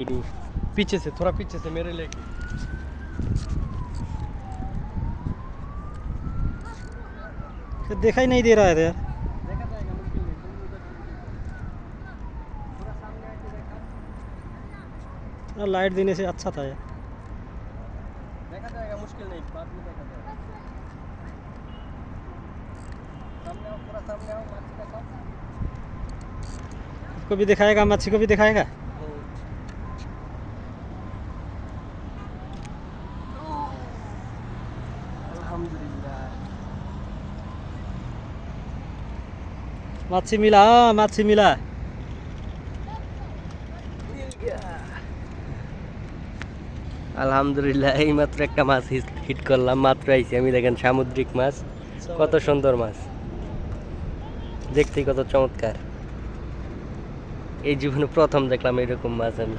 पीछे से थोड़ा पीछे से मेरे लेके तो दिखाई नहीं दे रहा है यार। देखा जाएगा मुश्किल नहीं तुम उधर पूरा सामने आके देखा लाइट देने से अच्छा था यार। देखा जाएगा मुश्किल नहीं बाद में देखा जाएगा सामने आओ पूरा सामने आओ माछी का साथ उसको भी दिखाएगा, मच्छी को भी दिखाएगा। अल्हम्दुलिल्लाह मच्छी मिला, हाँ मच्छी मिला। আলহামদুলিল্লাহ এই মাত্র একটা মাছ হিট করলাম মাত্র আইছি আমি দেখেন সামুদ্রিক মাছ কত সুন্দর মাছ দেখতেই কত চমৎকার এই জীবনে প্রথম দেখলাম এরকম মাছ আমি